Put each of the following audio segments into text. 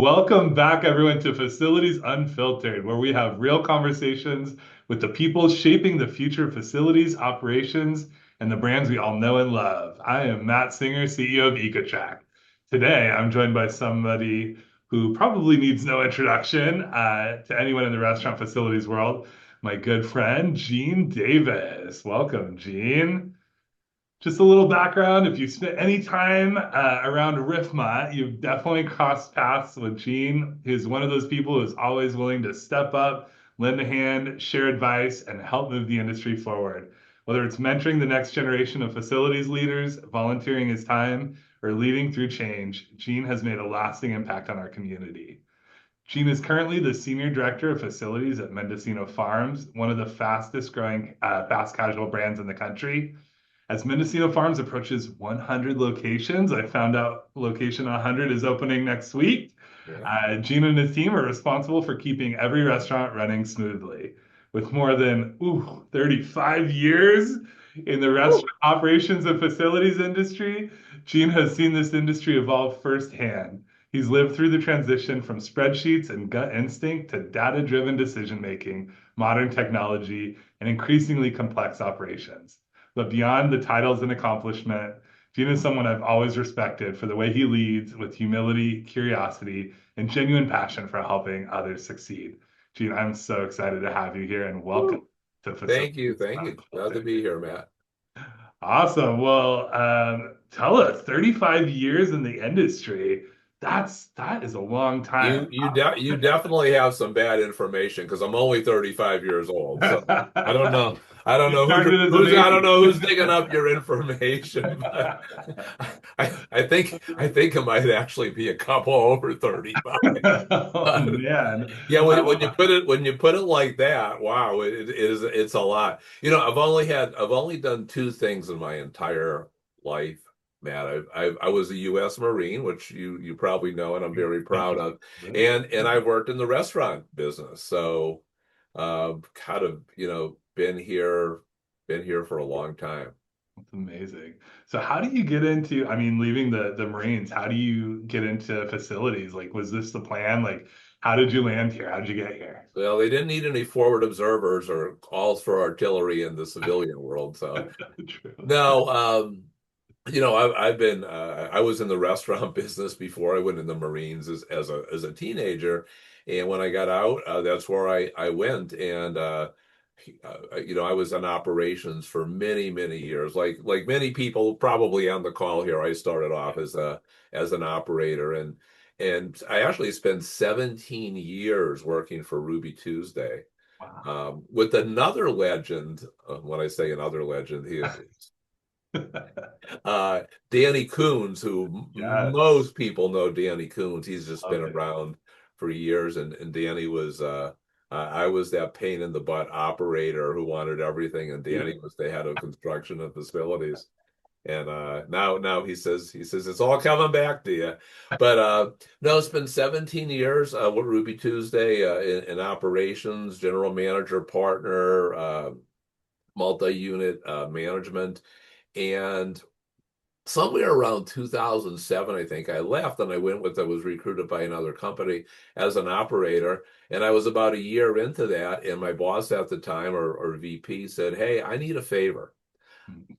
Welcome back, everyone, to Facilities Unfiltered, where we have real conversations with the people shaping the future of facilities, operations, and the brands we all know and love. I am Matt Singer, CEO of Ecotrak. Today, I'm joined by somebody who probably needs no introduction to anyone in the restaurant facilities world, my good friend, Gene Davis. Welcome, Gene. Just a little background. If you spent any time around RIFMA, you've definitely crossed paths with Gene. He's one of those people who's always willing to step up, lend a hand, share advice, and help move the industry forward. Whether it's mentoring the next generation of facilities leaders, volunteering his time, or leading through change, Gene has made a lasting impact on our community. Gene is currently the Senior Director of Facilities at Mendocino Farms, one of the fastest growing fast casual brands in the country. As Mendocino Farms approaches 100 locations, I found out location 100 is opening next week. Yeah. Gene and his team are responsible for keeping every restaurant running smoothly. With more than 35 years in the Woo. restaurant operations and facilities industry, Gene has seen this industry evolve firsthand. He's lived through the transition from spreadsheets and gut instinct to data-driven decision making, modern technology, and increasingly complex operations. But beyond the titles and accomplishment, Gene is someone I've always respected for the way he leads with humility, curiosity, and genuine passion for helping others succeed. Gene, I'm so excited to have you here and welcome Woo. to Thank you. Facilities Thank you. Glad to Unfiltered. be here, Matt. Awesome. Well, tell us, 35 years in the industry. That is a long time. You definitely have some bad information because I'm only 35 years old. So I don't know. I don't You know started as a who's I don't baby. know who's digging up your information, but I think it might actually be a couple over 35. Oh man. Yeah, when you Uh, put it like that, wow, it's a lot. I've only done two things in my entire life, Matt. I was a U.S. Marine, which you probably know, and I'm very Thank proud you. of, and I've worked in the restaurant business, so kind of been here for a long time. That's amazing. So how do you get into, I mean, leaving the Marines, how do you get into facilities? Like, was this the plan? Like, how did you land here? How did you get here? Well, they didn't need any forward observers or calls for artillery in the civilian world, so True. no. I was in the restaurant business before I went in the Marines as a teenager, and when I got out, that's where I went, and I was in operations for many many years. Like many people probably on the call here, I started off as an operator, and I actually spent 17 years working for Ruby Tuesday, Wow. with another legend. When I say another legend, he uh, Danny Coons, who Yes. most people know Danny Coons. He's just been Love it. around for years, and Danny was I was that pain in the butt operator who wanted everything, and Yeah. Danny was the head of construction and facilities. And now he says it's all coming back to you. But no, it's been 17 years with Ruby Tuesday in operations, general manager, partner, multi-unit management. And somewhere around 2007, I think I left and I was recruited by another company as an operator. And I was about a year into that. And my boss at the time, or VP, said, "Hey, I need a favor.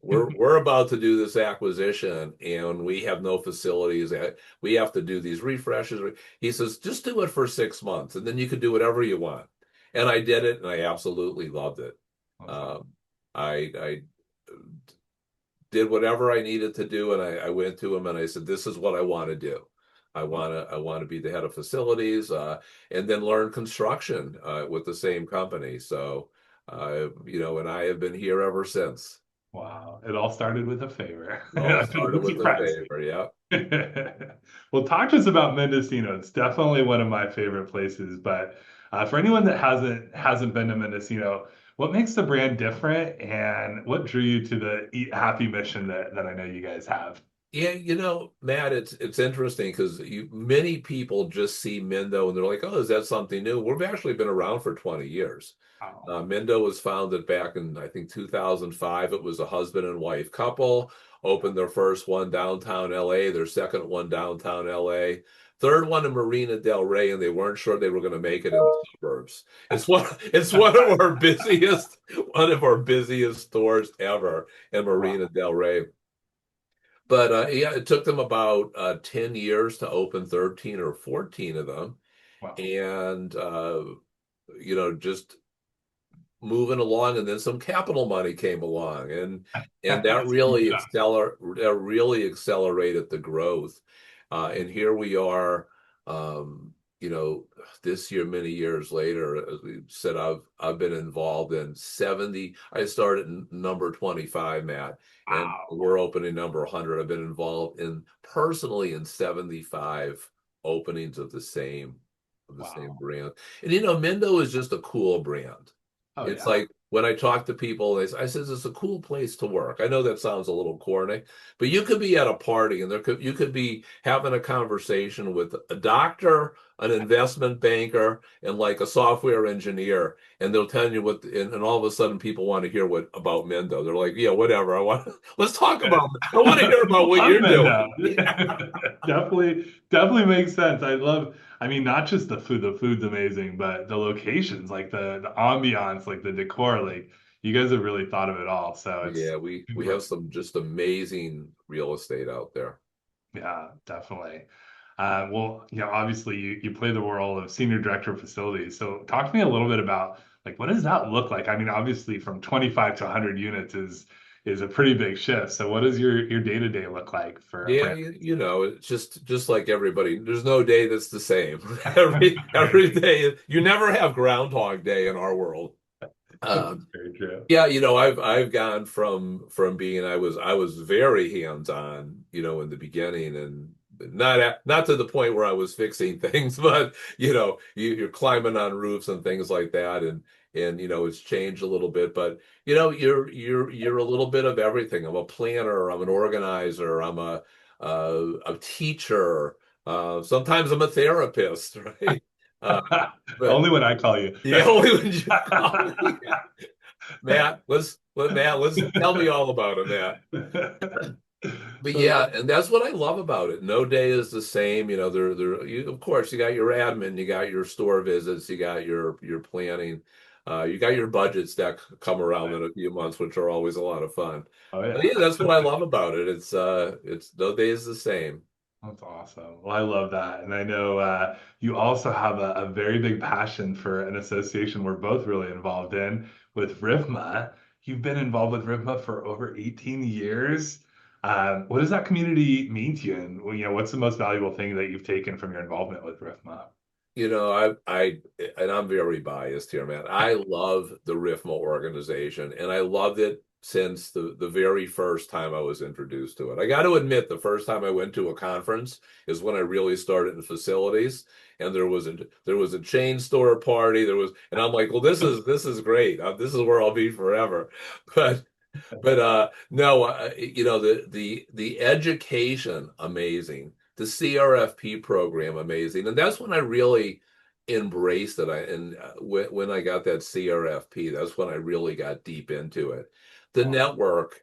We're about to do this acquisition and we have no facilities. We have to do these refreshes." He says, "Just do it for 6 months and then you can do whatever you want." And I did it and I absolutely loved it. Awesome. Um, I did whatever I needed to do, and I went to him and I said, "This is what I want to do. I want to be the head of facilities, and then learn construction with the same company." So, and I have been here ever since. Wow. It all started with a favor. All That started doesn't with a surprise favor. Yeah. me. Well, talk to us about Mendocino. It's definitely one of my favorite places, but for anyone that hasn't been to Mendocino, what makes the brand different and what drew you to the Eat Happy mission that I know you guys have? Yeah, Matt, it's interesting because many people just see Mendo and they're like, "Oh, is that something new?" We've actually been around for 20 years. Wow. Mendo was founded back in, I think, 2005. It was a husband and wife couple, opened their first one downtown LA, their second one downtown LA. third one in Marina Del Rey, and they weren't sure they were going to make it in the suburbs. It's one of our busiest stores ever in Marina Wow. Del Rey. But yeah, it took them about 10 years to open 13 or 14 of them. Wow. And just moving along, and then some capital money came along, and that That's a huge shot. that really accelerated the growth. And here we are, um, you know, this year, many years later, as we said, I've been involved in 70. I started in number 25, Matt, and Wow. we're opening number 100. I've been involved in personally in 75 openings of the same Wow. brand. And Mendo is just a cool brand. Oh It's yeah. like when I talk to people, I says it's a cool place to work. I know that sounds a little corny, but you could be at a party and you could be having a conversation with a doctor, an investment banker, and like a software engineer, and they'll tell you and all of a sudden people want to hear what about Mendo. They're like, yeah, whatever. Let's talk about. I want to hear about what Love you're doing. Mendo. Definitely makes sense. I mean, not just the food's amazing, but the locations, like the ambiance, like the decor, like you guys have really thought of it all. So it's Yeah, we super, have some just amazing real estate out there. yeah, definitely. Well, obviously you play the role of senior director of facilities. So talk to me a little bit about like what does that look like? I mean, obviously from 25 to 100 units is a pretty big shift. So what does your day-to-day look like for a Yeah, brand? it's just like everybody. There's no day that's the same. Every day, you never have Groundhog Day in our world. That's Um, very true. yeah, I've gone from being I was very hands-on, in the beginning, and not to the point where I was fixing things, but you're climbing on roofs and things like that, and it's changed a little bit, but you're a little bit of everything. I'm a planner, I'm an organizer, I'm a teacher. Sometimes I'm a therapist, right? Uh, but Only when I call you. yeah, only when you call me. Matt, let's tell me all about it, Matt. But yeah, and that's what I love about it. No day is the same. Of course, you got your admin, you got your store visits, you got your planning, you got your budgets that come around in a few months, which are always a lot of fun. Oh But yeah, yeah. that's what I love about it. It's no day is the same. That's awesome. Well, I love that. And I know you also have a very big passion for an association we're both really involved in with RIFMA. You've been involved with RIFMA for over 18 years. What does that community mean to you? And what's the most valuable thing that you've taken from your involvement with RIFMA? And I'm very biased here, man. I love the RIFMA organization, and I loved it since the very first time I was introduced to it. I got to admit, the first time I went to a conference is when I really started in facilities, and there was a chain store party. And I'm like, well, this is great. This is where I'll be forever. But no, the education amazing, the CRFP program amazing, and that's when I really embraced it. When I got that CRFP, that's when I really got deep into it. The Wow. network,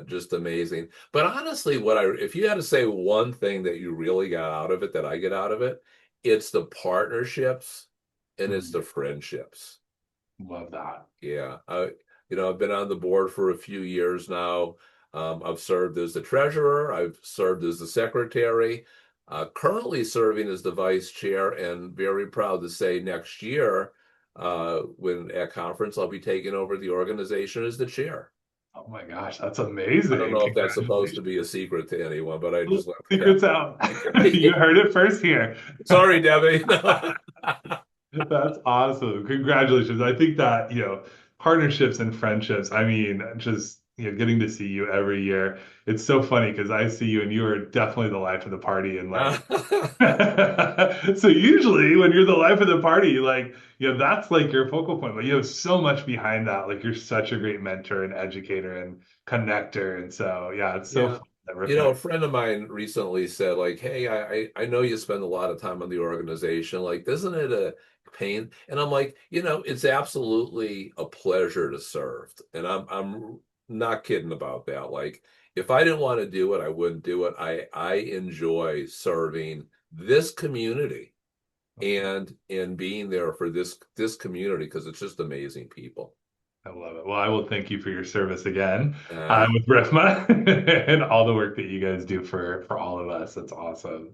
just amazing. But honestly, if you had to say one thing that you really got out of it, that I get out of it, it's the partnerships and it's Mhm. the friendships. Love that. Yeah, I've been on the board for a few years now. I've served as the treasurer. I've served as the secretary. Currently serving as the vice chair, and very proud to say next year, when at conference, I'll be taking over the organization as the chair. Oh my gosh, that's I don't amazing. know if that's supposed to Congratulations. be a secret to anyone, but I just left the Secrets out. company. You heard it first here. Sorry, Debbie. That's awesome. Congratulations. I think that, partnerships and friendships, I mean, just, getting to see you every year. It's so funny because I see you and you are definitely the life of the party. And like, so usually when you're the life of the party, like, that's like your focal point, but you have so much behind that. Like, you're such a great mentor and educator and connector. And so, yeah, it's so Yeah. fun that Riff and I. A friend of mine recently said, like, hey, I know you spend a lot of time on the organization. Like, isn't it a pain? And I'm like, it's absolutely a pleasure to serve. And I'm not kidding about that. Like, if I didn't want to do it, I wouldn't do it. I enjoy serving this community and being there for this community because it's just amazing people. I love it. Well, I will thank you for your service again Uh, with RIFMA and all the work that you guys do for all of us. That's awesome.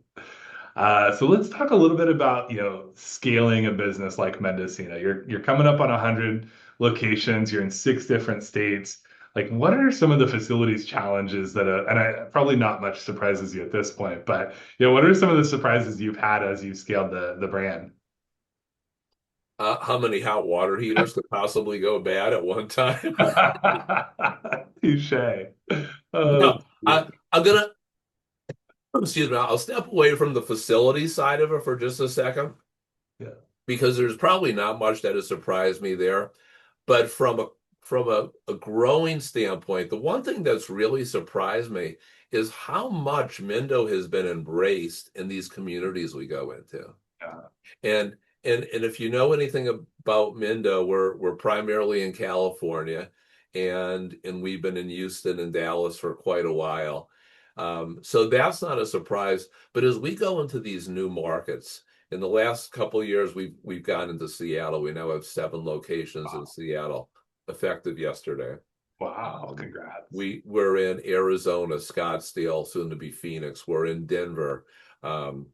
So let's talk a little bit about, scaling a business like Mendocino. You're coming up on 100 locations. You're in 6 different states. Like, what are some of the facilities challenges that, and probably not much surprises you at this point, but what are some of the surprises you've had as you scaled the brand? how many hot water heaters could possibly go bad at one time? Touche. Oh, No, I'm gonna, excuse me, I'll step away from the facility side of it for just a second yeah. because there's probably not much that has surprised me there. But from a growing standpoint, the one thing that's really surprised me is how much Mendo has been embraced in these communities we go into. Yeah. And and if you know anything about Mendo, we're primarily in California, and we've been in Houston and Dallas for quite a while. So that's not a surprise. But as we go into these new markets, in the last couple of years, we've gone into Seattle. We now have 7 locations in Wow. Seattle, effective yesterday. Wow. Congrats. We're in Arizona, Scottsdale, soon to be Phoenix. We're in Denver. Um,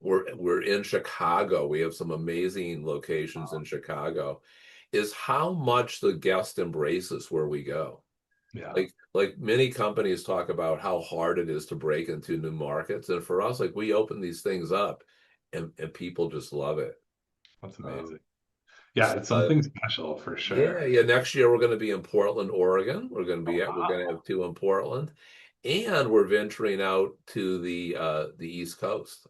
we're in Chicago. We have some amazing locations in Chicago. Is how much the guest embraces where we go. Yeah. Like many companies talk about how hard it is to break into new markets, and for us, like we open these things up, and people just love it. That's Um, amazing. Yeah, it's something special for yeah, sure. yeah. Next year we're going to be in Portland, Oregon. We're going to Wow. have 2 in Portland, and we're venturing out to the East Coast.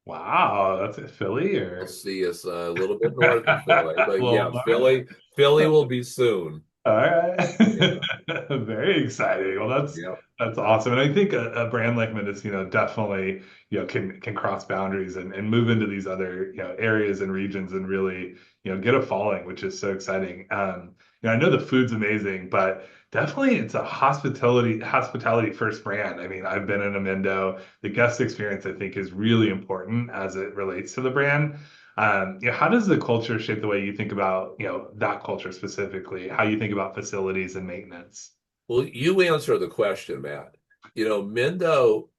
Wow. That's it. Philly You'll or see us a little bit north of Philly, a but little yeah, more? Philly will be soon. All right. Yeah, Very exciting. Well, yeah. that's awesome. And I think a brand like Mendocino definitely, can cross boundaries and move into these other, areas and regions and really, get a following, which is so exciting. I know the food's amazing, but definitely it's a hospitality first brand. I mean, I've been in a Mendo. The guest experience, I think, is really important as it relates to the brand. How does the culture shape the way you think about, that culture specifically, how you think about facilities and maintenance? Well, you answer the question, Matt. Mendo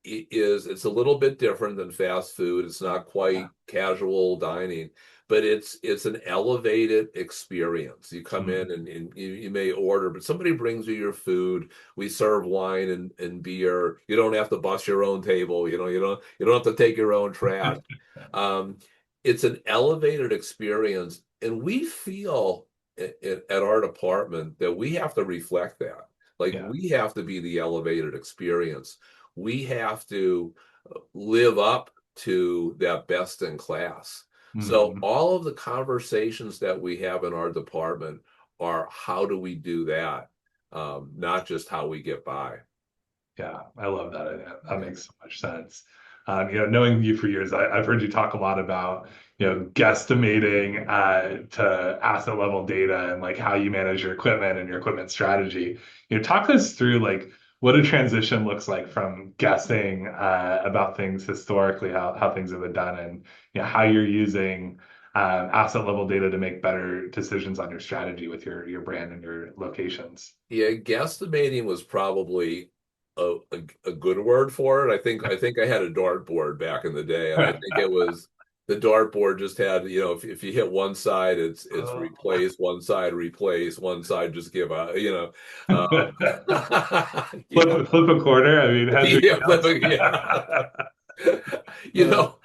it's a little bit different than fast food. It's not Yeah. quite casual dining, but it's an elevated experience. You come Mm. in and you may order, but somebody brings you your food. We serve wine and beer. You don't have to bust your own table. You don't have to take your own trash. Um, it's an elevated experience, and we feel at our department that we have to reflect that. Like Yeah. we have to be the elevated experience. We have to live up to that best in class. So Mhm. all of the conversations that we have in our department are how do we do that, not just how we get by. Yeah, I love that. That Yeah. makes so much sense. Knowing you for years, I've heard you talk a lot about, guesstimating to asset level data and like how you manage your equipment and your equipment strategy. Talk us through like what a transition looks like from guessing about things historically, how things have been done, and how you're using asset level data to make better decisions on your strategy with your brand and your locations. Yeah, guesstimating was probably a good word for it. I think I had a dartboard back in the day, and I think it was the dartboard just had, if you hit one side, it's replace, one side replace, one side just give up, yeah, Flip a quarter. I mean, heads or yeah, tails. yeah. You Uh, know,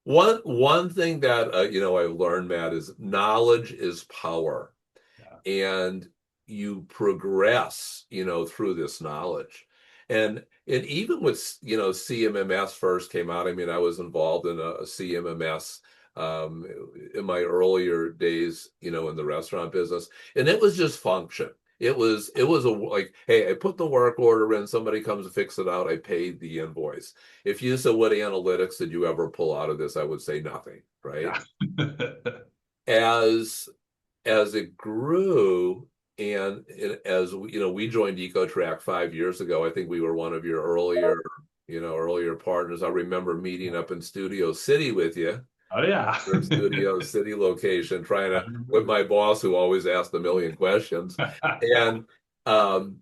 one thing that I've learned, Matt, is knowledge is power, yeah. and you progress through this knowledge. And even with CMMS first came out, I mean, I was involved in a CMMS um in my earlier days in the restaurant business, and it was just function. It was a like, hey, I put the work order in, somebody comes to fix it out, I paid the invoice. If you said, what analytics did you ever pull out of this, I would say nothing, right? Yeah. as as it grew, and as we joined Ecotrak 5 years ago. I think we were one of your earlier earlier partners. I remember meeting up in Studio City with you, Oh yeah. your Studio City location, trying I to with remember. my boss who always asked a million questions. And um,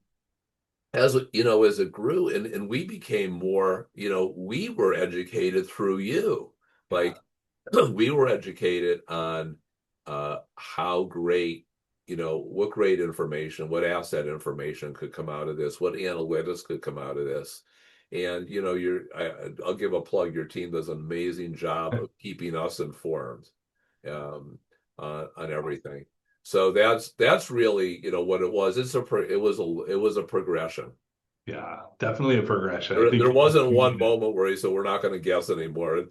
as it grew and we became more, we were educated through you. Yeah. Like we were educated on how great, what great information, what asset information could come out of this, what analytics could come out of this. And I'll give a plug. Your team does an amazing job of keeping us informed on everything. So that's really, what it was. It was a progression. Yeah, definitely a progression. I There think wasn't one moment where he said, we're not going to guess anymore.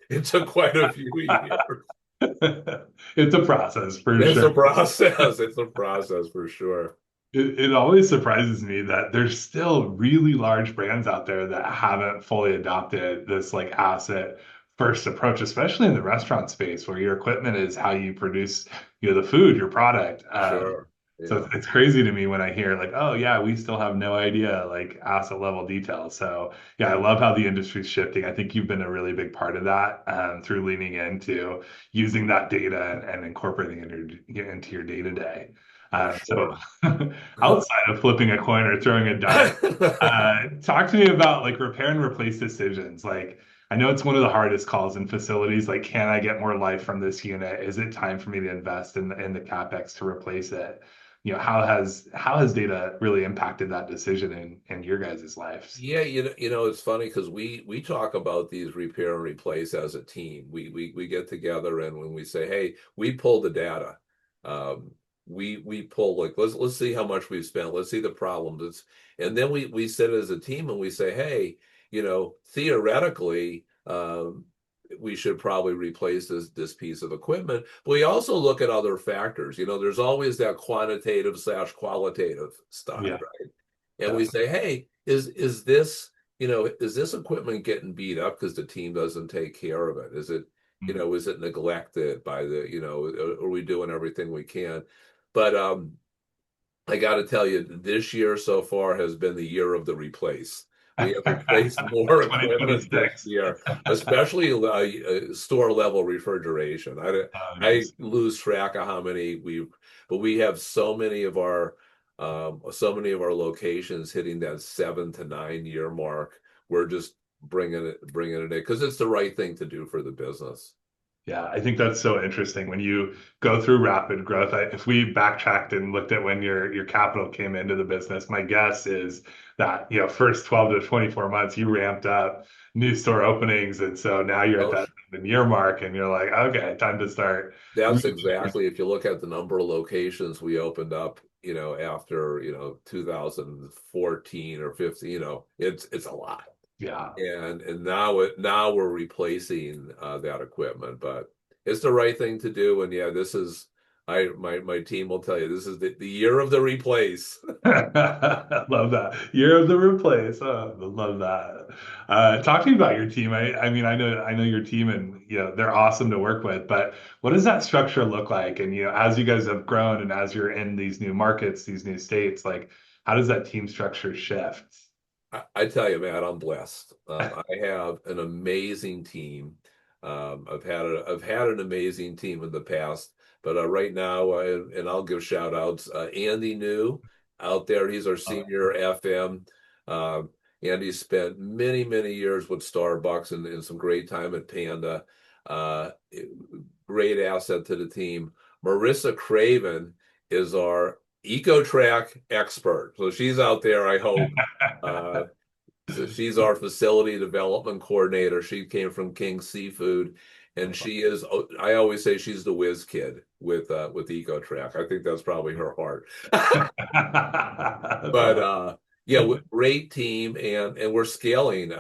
It took quite a few years. it's a process for It's sure. a process. It's a process for sure. It always surprises me that there's still really large brands out there that haven't fully adopted this like asset first approach, especially in the restaurant space where your equipment is how you produce, the food, your product. Sure. So Yeah, it's crazy to me when I hear like, oh yeah, we still have no idea like asset level details. So yeah, I love how the industry's shifting. I think you've been a really big part of that through leaning into using that data and incorporating it into your day to day. for So sure. outside of flipping a coin or throwing a dart, talk to me about like repair and replace decisions. Like, I know it's one of the hardest calls in facilities. Like, can I get more life from this unit? Is it time for me to invest in the capex to replace it? How has data really impacted that decision in your guys' lives? Yeah, it's funny because we talk about these repair and replace as a team. We get together and when we say, hey, we pull the data. Um, we pull like let's see how much we've spent. Let's see the problems. And then we sit as a team and we say, hey, theoretically, we should probably replace this piece of equipment. But we also look at other factors. There's always that quantitative/qualitative side, Yeah, right? And we definitely. say, hey, is this equipment getting beat up because the team doesn't take care of it? Is it neglected by are we doing everything we can? But I got to tell you, this year so far has been the year of the replace. We have replaced more equipment this 2026. year, especially store level refrigeration. I Nice. lose track of how many but we have so many of our locations hitting that 7 to 9 year mark. We're just bringing it in because it's the right thing to do for the business. Yeah, I think that's so interesting when you go through rapid growth. If we backtracked and looked at when your capital came into the business, my guess is that, first 12 to 24 months, you ramped up new store openings. And so now you're at Oh, that year mark and you're like, okay, time to start. that's Really. exactly, if you look at the number of locations we opened up, after, 2014 or 15, it's a lot. Yeah. And now we're replacing that equipment, but it's the right thing to do. And yeah, my team will tell you this is the year of the replace. Love that. Year of the replace. Oh, love that. Talk to me about your team. I mean, I know your team and they're awesome to work with, but what does that structure look like? And as you guys have grown and as you're in these new markets, these new states, like how does that team structure shift? I tell you, Matt, I'm blessed. I have an amazing team. I've had an amazing team in the past, but right now, and I'll give shout outs. Andy New out there, he's our senior FM. Uh, Andy spent many, many years with Starbucks and some great time at Panda. Uh, Great asset to the team. Marissa Craven is our Ecotrak expert. So she's out there, I hope. Uh, so she's our facility development coordinator. She came from King Seafood, and she is. I always say she's the whiz kid with EcoTrack. I think that's probably her heart. That's But awesome. yeah, great team, and we're scaling.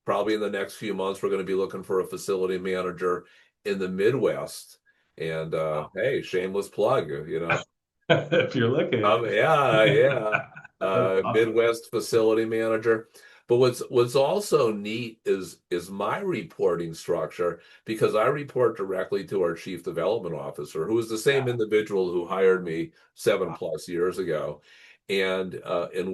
Probably in the next few months, we're going to be looking for a facility manager in the Midwest. And hey, shameless plug, If you're looking. Yeah, yeah. That's awesome. Midwest facility manager. But what's also neat is my reporting structure because I report directly to our chief development officer, who is the same Yeah. individual who hired me 7+ years ago. And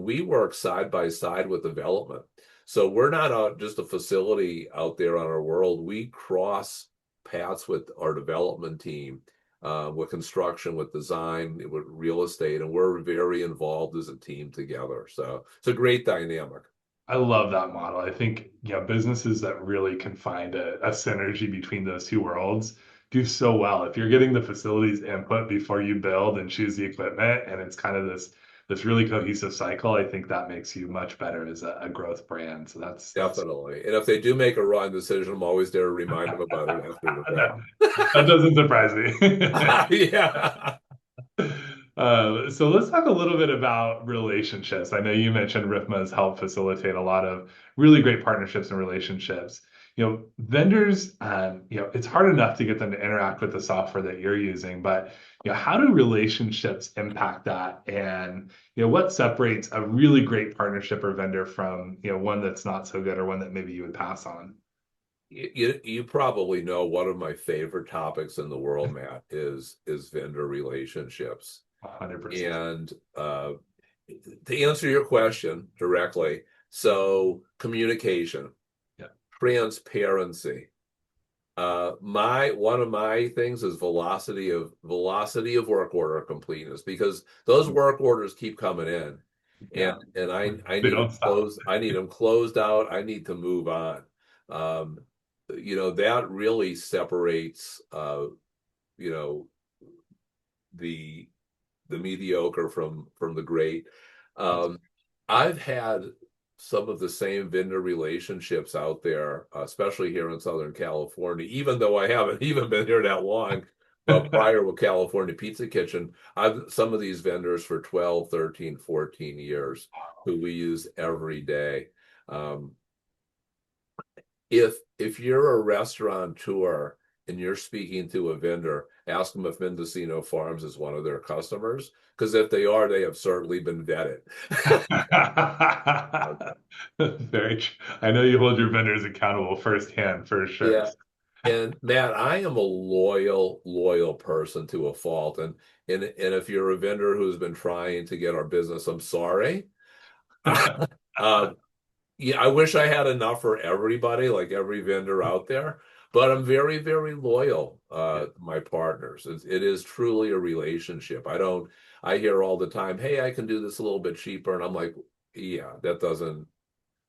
we work side by side with development. So we're not just a facility out there on our world. We cross paths with our development team, with construction, with design, with real estate, and we're very involved as a team together. So it's a great dynamic. I love that model. I think, businesses that really can find a synergy between those two worlds do so well. If you're getting the facilities input before you build and choose the equipment, and it's kind of this really cohesive cycle, I think that makes you much better as a growth brand. So that's Definitely. And if they do make a wrong decision, I'm always there to remind them about it after the that, fact. that doesn't surprise me. Yeah. So let's talk a little bit about relationships. I know you mentioned RIFMA has helped facilitate a lot of really great partnerships and relationships. Vendors, it's hard enough to get them to interact with the software that you're using, but how do relationships impact that? And what separates a really great partnership or vendor from one that's not so good or one that maybe you would pass on? You probably know one of my favorite topics in the world, Matt, is vendor relationships. 100%. And to answer your question directly, so communication, Yeah. transparency. My one of my things is velocity of work order completeness, because those work orders keep coming in, and Yeah. I They need them don't stop. closed. I need them closed out. I need to move on. Um, that really separates you know the mediocre from the great. That's Um, I've had some of the same vendor relationships out there, especially here in Southern California, even though I haven't even been here that long. But prior with California Pizza Kitchen, I've some of these vendors for 12, 13, 14 years who we use every day. Um, if you're a restaurateur and you're speaking to a vendor, ask them if Mendocino Farms is one of their customers, because if they are, they have certainly been vetted. very true. I know you hold your vendors accountable firsthand for sure. Yeah. And Matt, I am a loyal person to a fault. And if you're a vendor who's been trying to get our business, I'm sorry. Uh, Yeah, I wish I had enough for everybody, like every vendor out there, but I'm very loyal Yeah. to my partners. It is truly a relationship. I hear all the time, hey, I can do this a little bit cheaper. And I'm like, yeah, that doesn't,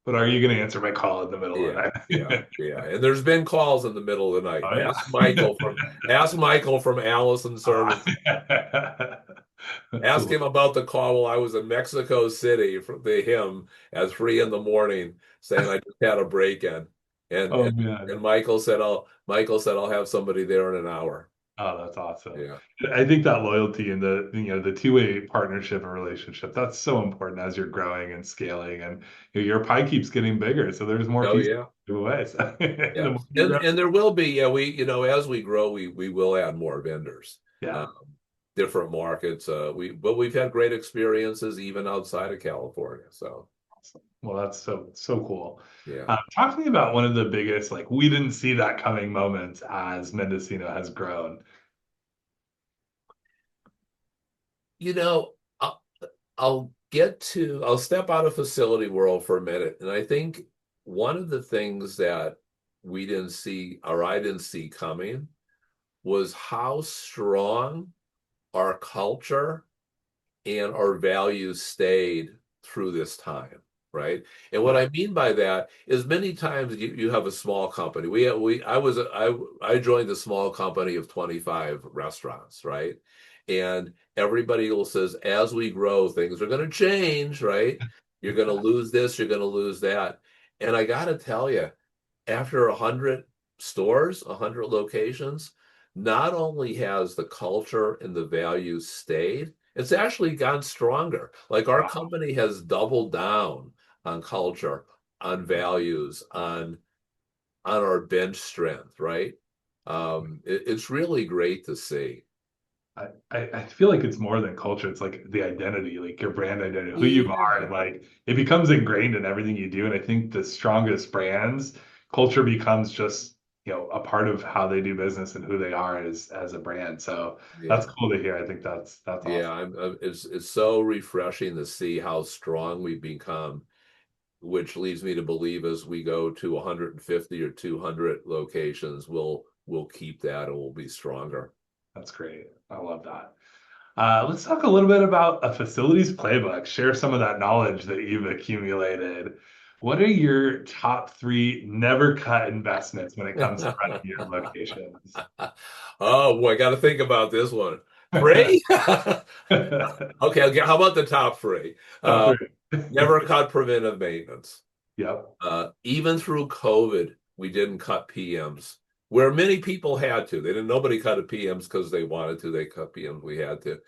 But are you going to answer my call in the middle of yeah, the night? yeah. And there's been calls in the middle of the night. Oh Ask Michael from Allison Service. yeah. That's Ask him about the call while I was in Mexico City to him at 3 in the morning, saying I just had a break-in, and oh and, man. and Michael said I'll have somebody there in an hour. Oh, that's awesome. Yeah. I think that loyalty and the two-way partnership and relationship, that's so important as you're growing and scaling and your pie keeps getting bigger. So there's more Oh pieces yeah. to give away. So the Yeah. more you grow, And there will be, yeah, as we grow, we will add more vendors. yeah. Um, Different markets. But we've had great experiences even outside of California. So Awesome. Well, that's so cool. yeah. Talk to me about one of the biggest, like we didn't see that coming moments as Mendocino has grown. You know, I'll step out of facility world for a minute. And I think one of the things that we didn't see, or I didn't see coming, was how strong our culture and our values stayed through this time, right? And what Yeah. I mean by that is many times you have a small company. I joined a small company of 25 restaurants, right? And everybody will says as we grow, things are going to change, right? You're going to lose this, you're going to lose that. And I got to tell you, after 100 stores, 100 locations, not only has the culture and the values stayed, it's actually gotten stronger. Like our Wow. company has doubled down on culture, on values, on our bench strength, right? It's really great to see. I feel like it's more than culture. It's like the identity, like your brand identity, who you are, and Yeah, like it becomes ingrained in everything you do. And I think the strongest brands, culture becomes just, a part of how they do business and who they are as a brand. So that's yeah, cool to hear. I think that's yeah. awesome. It's so refreshing to see how strong we've become. which leads me to believe as we go to 150 or 200 locations, we'll keep that and we'll be stronger. That's great. I love that. Let's talk a little bit about a facilities playbook. Share some of that knowledge that you've accumulated. What are your top three never cut investments when it comes to running your locations? Oh boy, I got to think about this one. Three? Okay, how about the top three? Top Uh, three. Never cut preventive maintenance. Yep. Even through COVID, we didn't cut PMs where many people had to. They didn't. Nobody cut PMs because they wanted to. They cut PMs. We had to.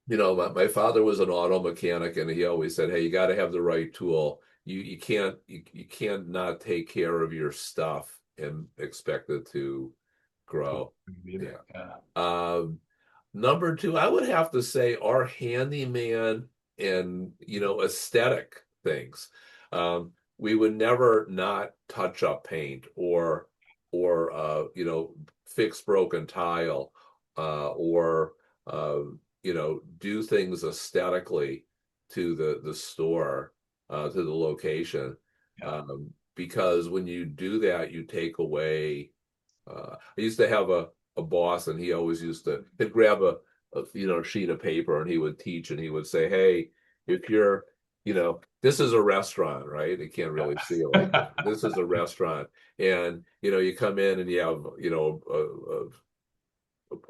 My father was an auto mechanic, and he always said, "Hey, you got to have the right tool. You can't not take care of your stuff and expect it to grow." Yeah. Yeah. Um, Number two, I would have to say our handyman and aesthetic things. We would never not touch up paint or fix broken tile or do things aesthetically to the store to the location. Yeah. Because when you do that, you take away. I used to have a boss, and he always used to he'd grab a sheet of paper, and he would teach, and he would say, "Hey, if you're, this is a restaurant, right? It can't really see it like this. This is a restaurant, and you come in and you have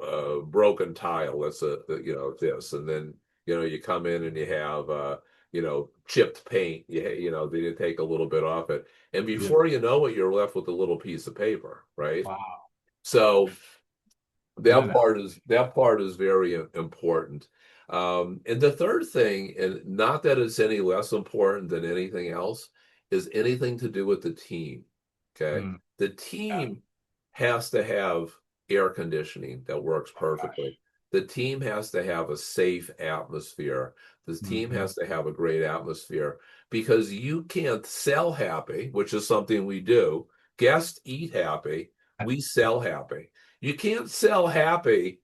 a broken tile. That's this, and then you come in and you have chipped paint. They did take a little bit off it, and Yeah. before you know it, you're left with a little piece of paper, right? Wow. So Good that part is very important. And the third thing, and not that it's any less important than anything else, is anything to do with the team. Okay. Mm, The yeah. team has to have air conditioning that works Oh gosh. perfectly. The team has to have a safe atmosphere. The team Hmm. has to have a great atmosphere because you can't sell happy, which is something we do. Guests eat happy, we sell happy. You can't sell happy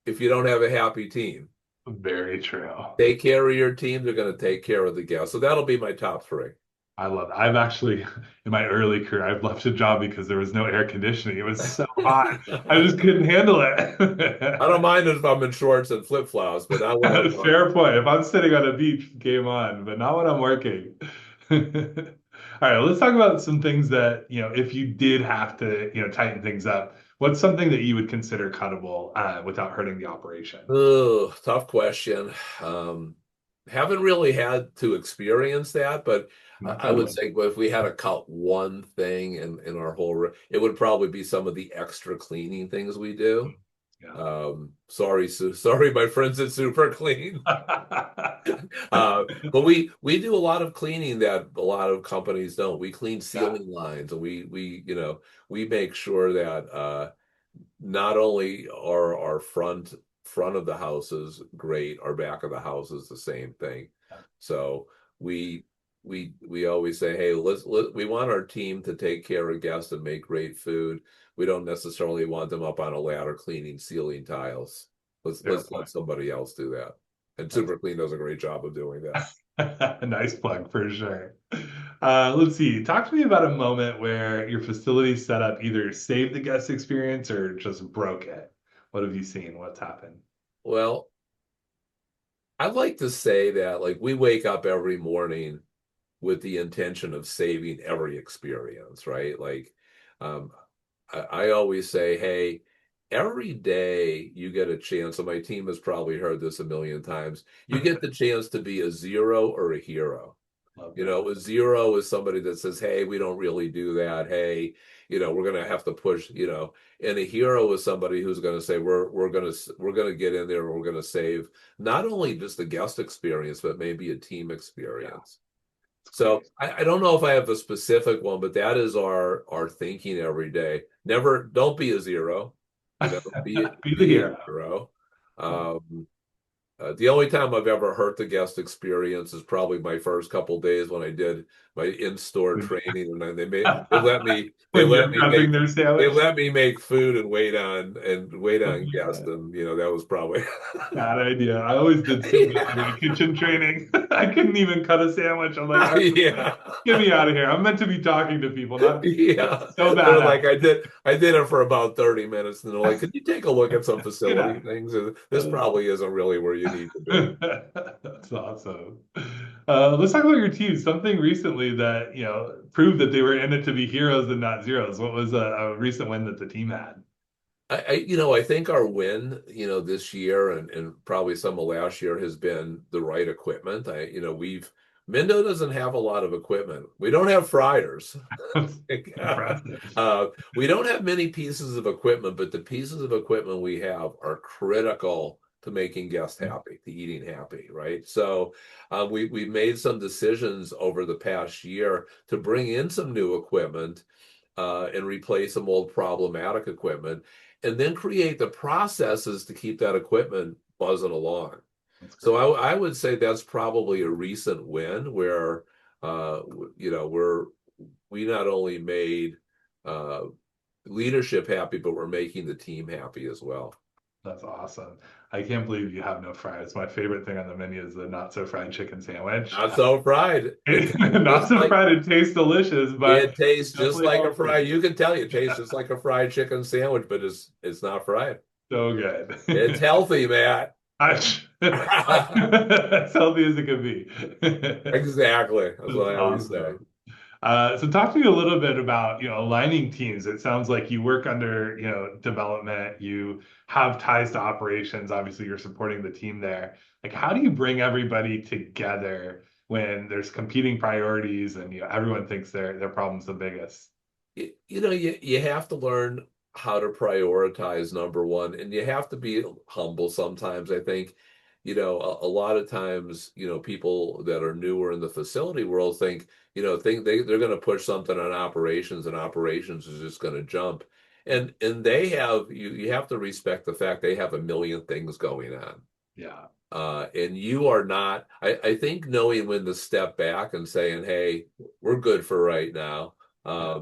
if you don't have a happy team. Very true. Take care of your team, they're going to take care of the guests. So that'll be my top three. I love it. I've actually, in my early career, I've left a job because there was no air conditioning. It was so hot. I just couldn't handle I don't it. mind if I'm in shorts and flip flops, but not when I'm on. Fair point. If I'm sitting on a beach, game on, but not when I'm working. All right, let's talk about some things that, if you did have to, tighten things up, what's something that you would consider cuttable without hurting the operation? Oh, tough question. Um, haven't really had to experience that, but Not I would totally. say if we had to cut one thing in our whole, it would probably be some of the extra cleaning things we do. Yeah. Sorry, sorry, my friends at Super Clean. But we do a lot of cleaning that a lot of companies don't. We clean Yeah. ceiling lines, and we make sure that not only are our front of the house is great, our back of the house is the same thing. So we we always say, hey, we want our team to take care of guests and make great food. We don't necessarily want them up on a ladder cleaning ceiling tiles. Fair Let's let point. somebody else do that. And That's Super Clean does a great job of doing that. a nice plug for sure. Let's see. Talk to me about a moment where your facility setup either saved the guest experience or just broke it. What have you seen? What's happened? Well, I like to say that like we wake up every morning with the intention of saving every experience, right? Like um, I always say, hey, every day you get a chance, and my team has probably heard this a million times, you get the chance to be a zero or a hero. Love that. A zero is somebody that says, hey, we don't really do that. Hey, we're gonna have to push, and a hero is somebody who's gonna say, we're gonna get in there and we're gonna save not only just the guest experience, but maybe a team Yeah, experience. it's So great. I don't know if I have a specific one, but that is our thinking every day. Never, don't be a zero, be Be the be a hero. hero. Love Um, The only time I've ever hurt the guest experience is probably my first couple days when I did my in-store When, training, and then they let me they when let you're me prepping make their they sandwich. let me make food and wait Oh on my guests, God. and that was probably Bad idea. I always did so bad in my kitchen training. I couldn't even cut a sandwich. I'm like, all right, yeah. get me out of here. I'm meant to be talking to people, not Yeah, so they're bad at like, I did it for about 30 minutes, and they're like, it. could you take a look at some Get facility out. things? This probably isn't really where you need to be. That's awesome. Let's talk about your team. Something recently that, proved that they were in it to be heroes and not zeros. What was a recent win that the team had? I think our win, this year and probably some of last year has been the right equipment. Mendo doesn't have a lot of equipment. We don't have fryers. Impressive. We don't have many pieces of equipment, but the pieces of equipment we have are critical to making guests happy, to eating happy, right? So we've made some decisions over the past year to bring in some new equipment and replace some old problematic equipment, and then create the processes to keep that equipment buzzing along. That's So great. I would say that's probably a recent win where we not only made uh, leadership happy, but we're making the team happy as well. That's awesome. I can't believe you have no fries. My favorite thing on the menu is the not so fried chicken sandwich. Not so fried. It tastes Not just so like fried, it tastes delicious, but it tastes just definitely like a healthy. fried. You can tell it tastes just like a fried chicken sandwich, but it's not fried. So It's good. healthy, Matt. As healthy as it can be. Exactly. That's That's what I always say. awesome. So talk to me a little bit about, aligning teams. It sounds like you work under, development, you have ties to operations. Obviously, you're supporting the team there. Like, how do you bring everybody together when there's competing priorities and, everyone thinks their problem's the biggest? You have to learn how to prioritize, number one, and you have to be humble sometimes. I think, a lot of times, people that are newer in the facility world think they're going to push something on operations, and operations is just going to jump. And they have you have to respect the fact they have a million things going on. Yeah. And you are not, I think knowing when to step back and saying, hey, we're good for right now. Yeah.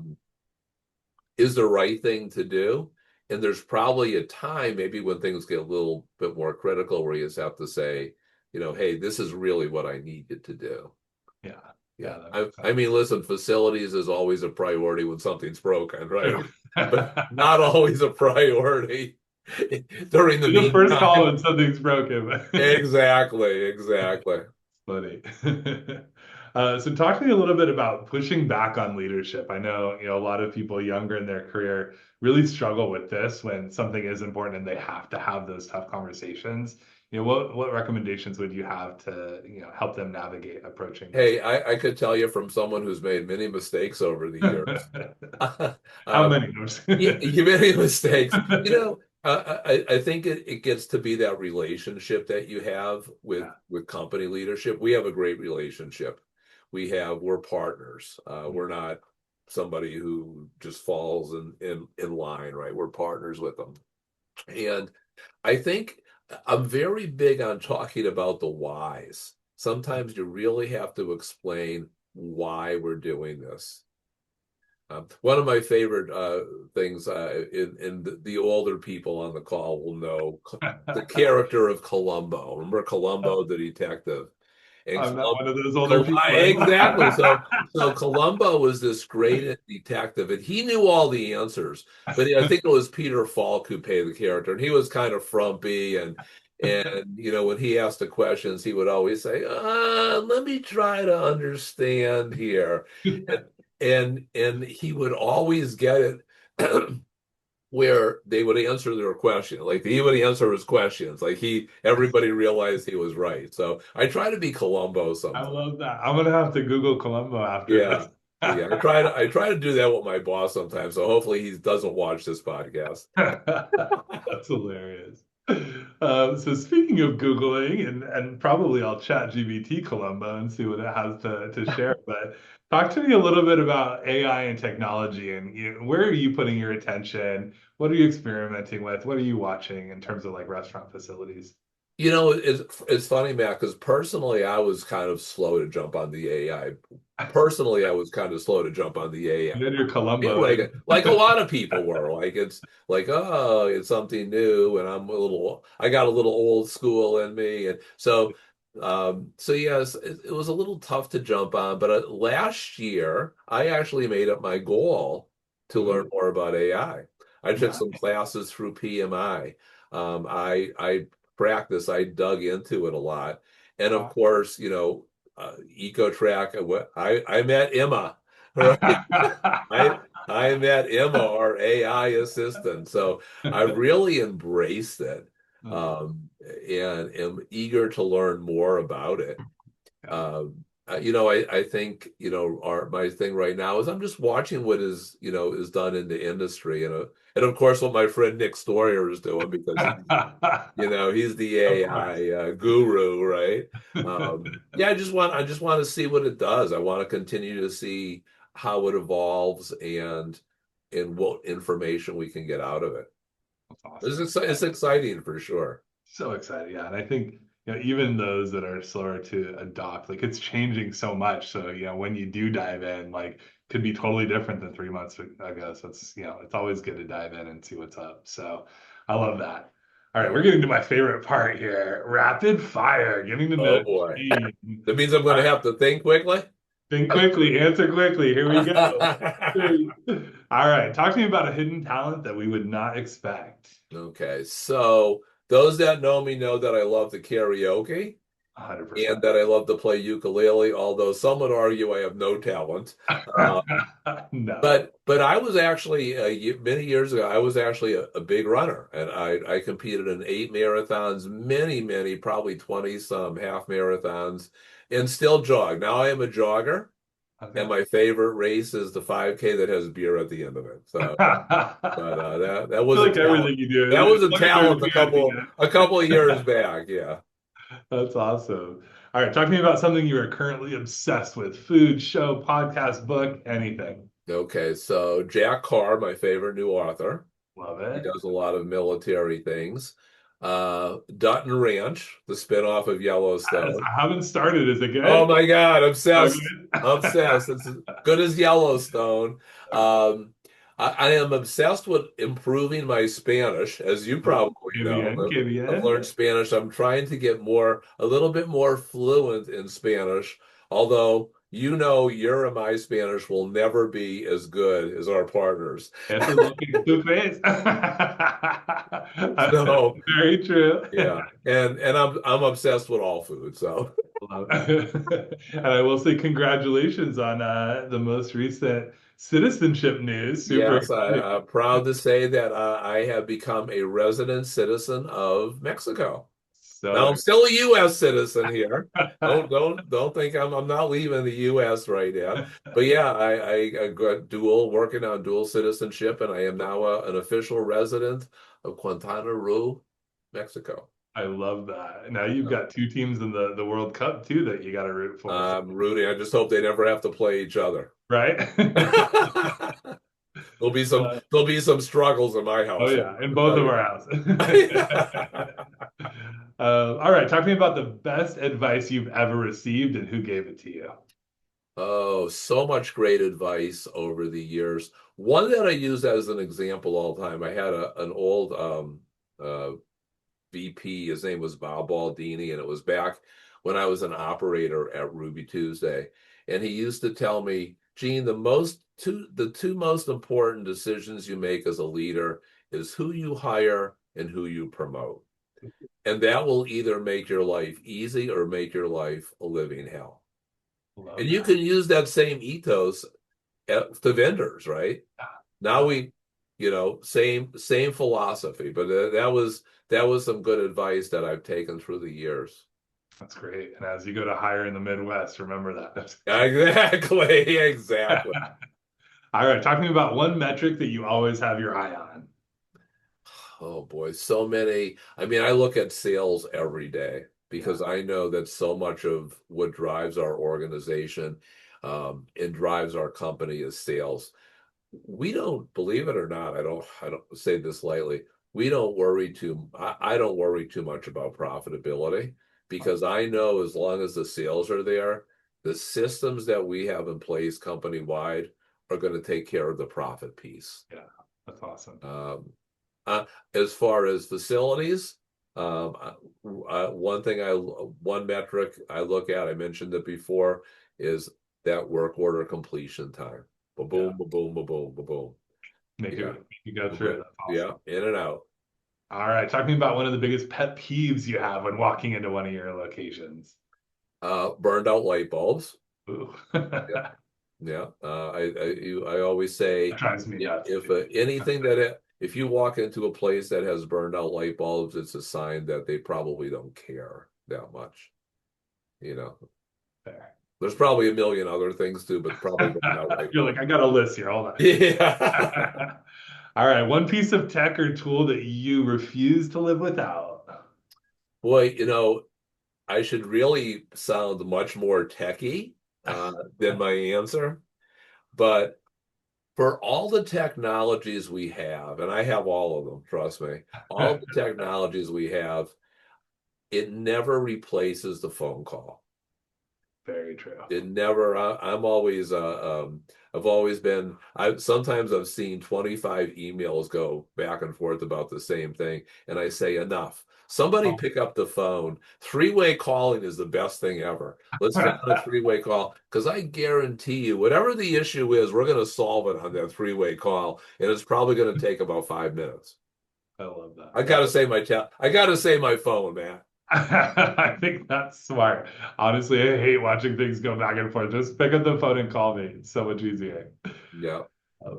Is the right thing to do. And there's probably a time, maybe when things get a little bit more critical, where you just have to say, hey, this is really what I need you to do. Yeah. Yeah. Yeah, that I, makes I sense. mean, listen, facilities is always a priority when something's broken, right? But not always a priority during the You're the first call meantime. when something's broken. Exactly, exactly. Funny. So talk to me a little bit about pushing back on leadership. I know, a lot of people younger in their career really struggle with this when something is important and they have to have those tough conversations. What recommendations would you have to, help them navigate approaching this? Hey, I could tell you from someone who's made many mistakes over the years. How Um, many? you made any mistakes. I think it gets to be that relationship that you have with Yeah. company leadership. We have a great relationship. We're partners. We're not somebody who just falls in line, right? We're partners with them. And I think I'm very big on talking about the whys. Sometimes you really have to explain why we're doing this. One of my favorite things, in the older people on the call will know the character of Columbo. Remember Columbo, the detective? And I'm not one of those older Col people anymore. exactly. So Columbo was this great detective, and he knew all the answers. But I think it was Peter Falk who played the character, and he was kind of frumpy, and when he asked the questions, he would always say, "Let me try to understand here," and he would always get it. Where they would answer their question, like he would answer his questions, like everybody realized he was right. So I try to be Columbo I sometimes. love that. I'm gonna have to Google Columbo after Yeah. this. Yeah. I try to do that with my boss sometimes. So hopefully he doesn't watch this podcast. That's hilarious. So speaking of Googling, and probably I'll chat GBT Columbo and see what it has to share. But talk to me a little bit about AI and technology, and where are you putting your attention? What are you experimenting with? What are you watching in terms of like restaurant facilities? It's funny, Matt, because personally, I was kind of slow to jump on the AI. Personally, I was kind of slow to jump on the AI. And then you're Yeah, Columbo. like a lot of people were. Like it's like, oh, it's something new, and I got a little old school in me, and so yes, it was a little tough to jump on. But last year, I actually made it my goal to learn Ooh, more about AI. I took some nice. classes through PMI. I practice. I dug into it a lot, and of course, Ecotrak. I met Emma, right? I I met Emma, our AI assistant, so I've really embraced it, That's awesome. and am eager to learn more about it. Yeah. I think, my thing right now is I'm just watching what is done in the industry, and of course what my friend Nick Stoyer is doing because he's the Of course. AI guru, right? Yeah, I just want to see what it does. I want to continue to see how it evolves and what information we can get out of it. That's awesome. It's exciting for sure. So excited, yeah. And I think, even those that are slower to adopt, like it's changing so much. So, when you do dive in, like could be totally different than 3 months ago. So it's always good to dive in and see what's up. So I love that. All right, we're getting to my favorite part here. Rapid fire, getting to know Oh boy. Gene. That means I'm going All to right, have to think quickly. think quickly, answer quickly. Here we go. Three. All right, talk to me about a hidden talent that we would not expect. Okay, so those that know me know that I love the karaoke and 100%. that I love to play ukulele, although some would argue I have no talent. Uh, No. but I was actually many years ago, I was actually a big runner, and I competed in 8 marathons, many, probably 20 some half marathons, and still jog. Now I am a jogger, and Okay. my favorite race is the 5K that has beer at the end of it. So. But I that was feel a like talent. everything you do, That was as a long as there's talent a beer at the couple end. a couple of years back. Yeah. That's awesome. All right, talk to me about something you are currently obsessed with: food, show, podcast, book, anything. Okay. So Jack Carr, my favorite new author, Love he it. does a lot of military things. Dutton Ranch, the spinoff of Yellowstone. I haven't started. Is it Oh good? my God, Okay. obsessed. Obsessed. It's as good as Yellowstone. Um, I am obsessed with improving my Spanish, as you Oh, probably qué know. bien, qué I've bien. learned Spanish. I'm trying to get a little bit more fluent in Spanish, although your and my Spanish will never be as good as our partners. Eso es lo que tú crees. So, Very true. yeah. And I'm obsessed with all food, so. Love it. And I will say congratulations on the most recent citizenship news. Super Yes, exciting. I'm proud to say that I have become a resident citizen of Mexico. Now So I'm still a U.S. citizen here. Don't think I'm not leaving the U.S. right yet. But yeah, I got working on dual citizenship, and I am now an official resident of Quintana Roo, Mexico. I love that. Now you've So got two teams in the World Cup too that you got to root for. So, I'm rooting. I just hope they never have to play each other. right? Uh, There'll be some struggles in my oh household, yeah, in I can both tell of you our houses. All right, talk to me about the best advice you've ever received and who gave it to you. Oh, so much great advice over the years. One that I use as an example all the time. I had an old uh, VP. His name was Bob Baldini, and it was back when I was an operator at Ruby Tuesday. And he used to tell me, Gene, the two most important decisions you make as a leader is who you hire and who you promote. And that will either make your life easy or make your life a living hell. And Love you that. can use that same ethos to vendors, right? Now Yeah, same philosophy, but that was some good advice that I've taken through the years. that's great. And as you go to hire in the Midwest, remember that. Exactly, exactly. All right, talk to me about one metric that you always have your eye on. Oh boy, so many. I mean, I look at sales every day Yeah, because I know that so much of what drives our organization and drives our company is sales. We don't, believe it or not, I don't say this lightly. we don't worry I don't worry too much about profitability because I know as long as the sales are there, the systems that we have in place company wide are going to take care of the profit piece. Yeah, that's awesome. Um, uh, as far as facilities, um, one metric I look at, I mentioned it before, is that work order completion time. Ba Yeah, boom, ba boom, ba boom, ba boom. Yeah, make you go through it. That's yeah, awesome. in and out. All right, talk to me about one of the biggest pet peeves you have when walking into one of your locations. Burned out light bulbs. Ooh. Yeah, That yeah. I always say drives me nuts if too. anything that if you walk into a place that has burned out light bulbs, it's a sign that they probably don't care that much. You know, Fair. there's probably a million other things too, but probably burned out light You're like, bulbs. I got a list here. Hold on. Yeah. All right, one piece of tech or tool that you refuse to live without. Boy, I should really sound much more techy than my answer, but for all the technologies we have, and I have all of them, trust me, all the technologies we have, it never replaces the phone call. Very true. It never, I'm always, I've always been, sometimes I've seen 25 emails go back and forth about the same thing, and I say, enough. Somebody Oh. pick up the phone. Three-way calling is the best thing ever. Let's get on a three-way call because I guarantee you, whatever the issue is, we're going to solve it on that three-way call, and it's probably going to take about 5 minutes. I love that. I gotta say I gotta say my phone, man. I think that's smart. Honestly, I hate watching things go back and forth. Just pick up the phone and call me. It's so much easier. Yeah.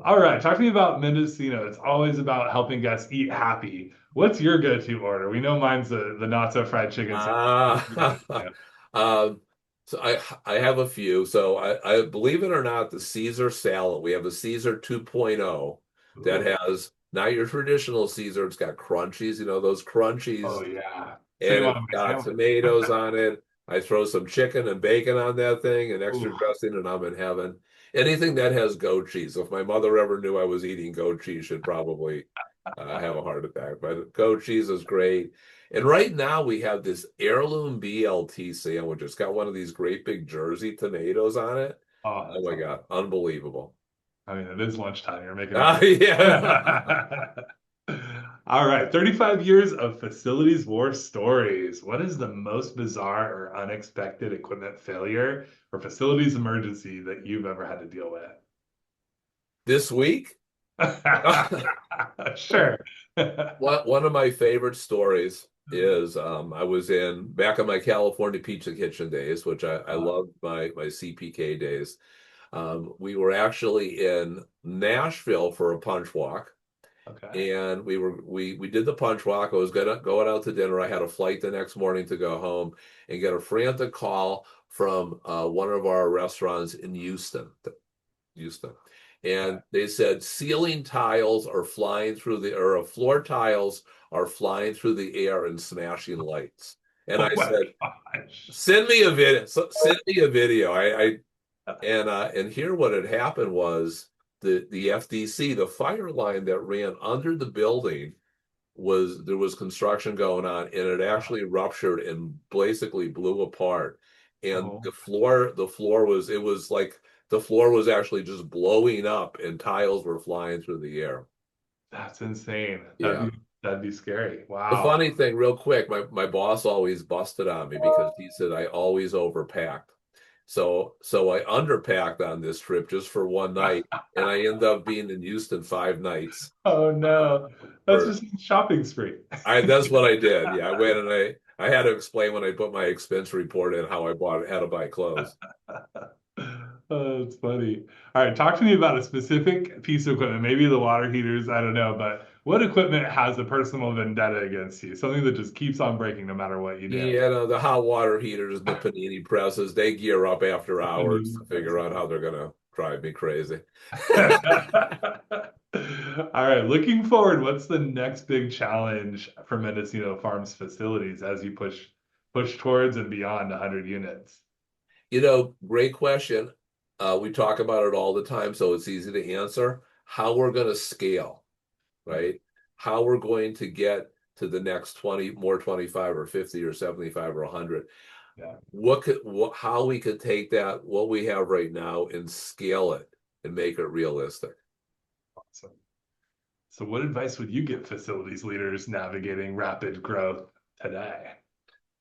All right, talk to me about Mendocino. It's always about helping guests eat happy. What's your go-to order? We know mine's the not so fried chicken. So, Ah, um, so I have a few. So I believe it or not, the Caesar salad. We have a Caesar 2.0 that ooh, has not your traditional Caesar. It's got crunchies, those crunchies, oh yeah, and same it's on my got sandwich. tomatoes on it. I throw some chicken and bacon on that thing and Ooh, extra dressing, and I'm in heaven. Anything that has goat cheese. If my mother ever knew I was eating goat cheese, she'd probably have a heart attack. But goat cheese is great. And right now we have this heirloom BLT sandwich. It's got one of these great big Jersey tomatoes on it. oh, Oh that's my awesome. God, unbelievable. I mean, it is lunchtime. You're making me Ah, hungry. yeah. All right, 35 years of facilities war stories. What is the most bizarre or unexpected equipment failure or facilities emergency that you've ever had to deal with? This week, Sure. one of my favorite stories is I was in back in my California Pizza Kitchen days, which I Uh, loved my CPK days. We were actually in Nashville for a punch walk, okay. and we did the punch walk. I was going out to dinner. I had a flight the next morning to go home and get a frantic call from one of our restaurants in Houston. Okay. And they said ceiling tiles are flying through the or floor tiles are flying through the air and smashing lights. And Oh I my said, gosh. send me a video. Send me a video. And here what had happened was the FDC, the fire line that ran under the building there was construction going on and it actually ruptured and basically blew apart. And Oh, the floor was it was like the floor was actually just blowing up and tiles were flying through the air. that's insane. Yeah. That'd be scary. The Wow. funny thing, real quick, my boss always busted on me because he said I always overpacked. So I underpacked on this trip just for one night, and I ended up being in Houston 5 nights. Oh Uh, no. That's for just a shopping spree. that's what I did. Yeah, I went and I had to explain when I put my expense report in how I bought how to buy clothes. Oh, that's funny. All right, talk to me about a specific piece of equipment, maybe the water heaters, I don't know, but what equipment has a personal vendetta against you? Something that just keeps on breaking no matter what you do. Yeah, no, the hot water heaters and the panini presses, they gear up after hours to figure out how they're gonna drive me crazy. All right, looking forward, what's the next big challenge for Mendocino Farms facilities as you push towards and beyond 100 units? Great question. We talk about it all the time, so it's easy to answer. How we're gonna scale, right? how we're going to get to the next 20, more 25 or 50 or 75 or 100. Yeah. How we could take that, what we have right now, and scale it and make it realistic. Awesome. So what advice would you give facilities leaders navigating rapid growth today?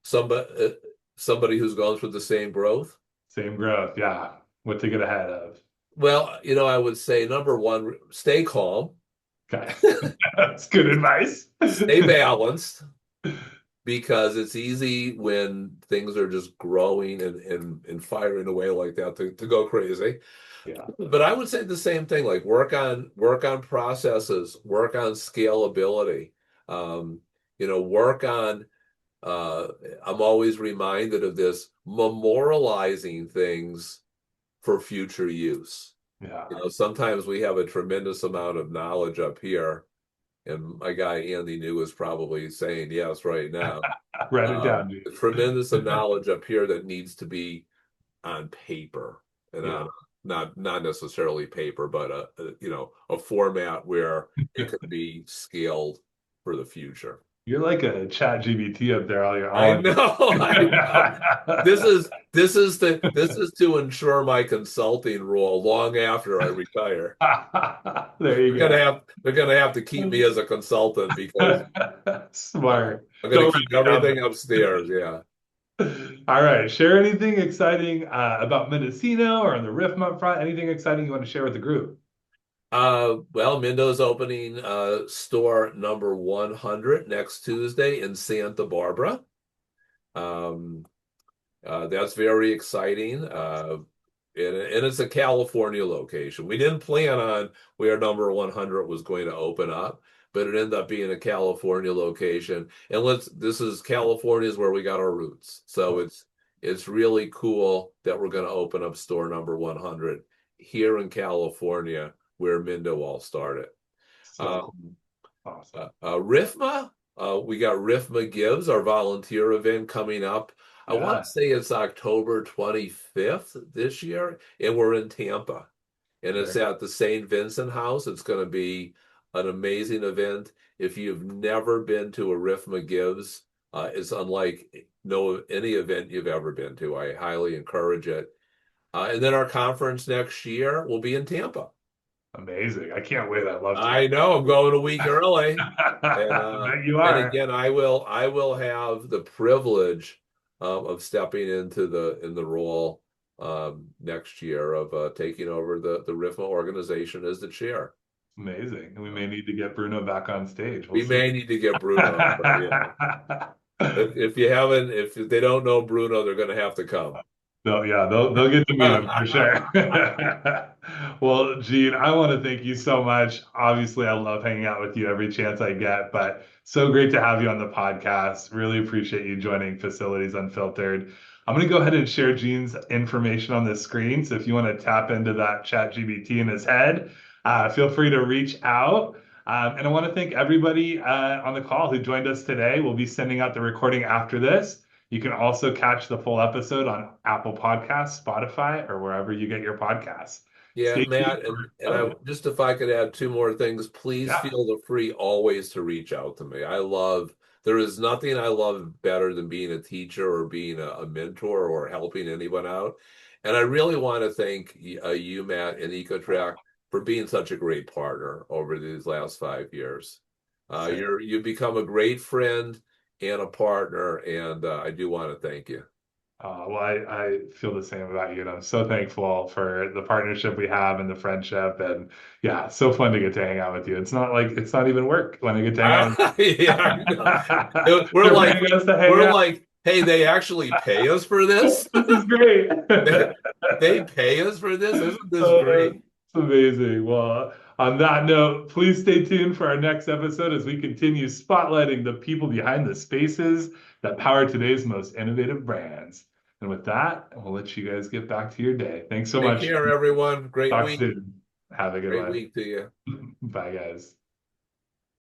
Somebody, somebody who's gone through the same growth. Same growth, yeah. What to get ahead of. Well, I would say number one, stay calm, Okay. That's good advice. stay balanced, because it's easy when things are just growing and firing away like that to go crazy. Yeah. But I would say the same thing, like work on processes, work on scalability, um, work on I'm always reminded of this, memorializing things for future use. Yeah. Sometimes we have a tremendous amount of knowledge up here, and my guy Andy New is probably saying yes right now. Write it down, Gene. Tremendous of knowledge up here that needs to be on paper, and Yeah. on not necessarily paper, but a format where it can be scaled for the future. You're like a chat GBT up there all I on your know, I know. This is to ensure my consulting role long after I retire. There you go. They're gonna have to keep me as a consultant, because Smart. I'm gonna Don't let keep me down. everything upstairs. Yeah. All right. Share anything exciting about Mendocino or on the Riff Month front? Anything exciting you want to share with the group? Well, Mindo's opening store number 100 next Tuesday in Santa Barbara. Um, that's very exciting. And it's a California location. We didn't plan on where number 100 was going to open up, but it ended up being a California location. And this is California is where we got our roots. So it's really cool that we're going to open up store number 100 here in California, where Mindo all started. So cool. Um, Awesome. RIFMA, we got RIFMA Gives, our volunteer event coming up. I want Yeah. to say it's October 25th this year, and we're in Tampa. And it's Very at the St. Vincent House. It's going to be an amazing event. If you've never been to a RIFMA Gives, it's unlike any event you've ever been to. I highly encourage it. And then our conference next year will be in Tampa. amazing. I can't wait. I love I Tampa. know I'm going a week early. And I bet you and are. again, I will have the privilege of stepping into the role next year of taking over the RIFMA organization as the chair. Amazing. And we may need to get Bruno back on stage. We'll We see. may need to get Bruno, but yeah, if they don't know Bruno, they're going to have to come. They'll get to meet him for sure. Well, Gene, I want to thank you so much. Obviously, I love hanging out with you every chance I get, but so great to have you on the podcast. Really appreciate you joining Facilities Unfiltered. I'm going to go ahead and share Gene's information on the screen. So if you want to tap into that chat GBT in his head, feel free to reach out. And I want to thank everybody on the call who joined us today. We'll be sending out the recording after this. You can also catch the full episode on Apple Podcasts, Spotify, or wherever you get your podcasts. Yeah, Stay tuned Matt, and I just, if I could add two more things, please yeah. feel the free always to reach out to me. There is nothing I love better than being a teacher or being a mentor or helping anyone out. And I really want to thank you, Matt, and Ecotrak for being such a great partner over these last 5 years. Same. You've become a great friend and a partner, and I do want to thank you. Well, I feel the same about you, and I'm so thankful for the partnership we have and the friendship. And yeah, it's so fun to get to hang out with you. It's not like it's not even work when I get to hang out with Yeah, I know. you. They're paying us to hang We're out. like, hey, they actually pay us for this? This is great. They pay us for this? Isn't this It's great? amazing. Well, on that note, please stay tuned for our next episode as we continue spotlighting the people behind the spaces that power today's most innovative brands. And with that, we'll let you guys get back to your day. Thanks so Take much. care, everyone. Great Talk week. soon. Have a good Great one. week to you. Bye, guys.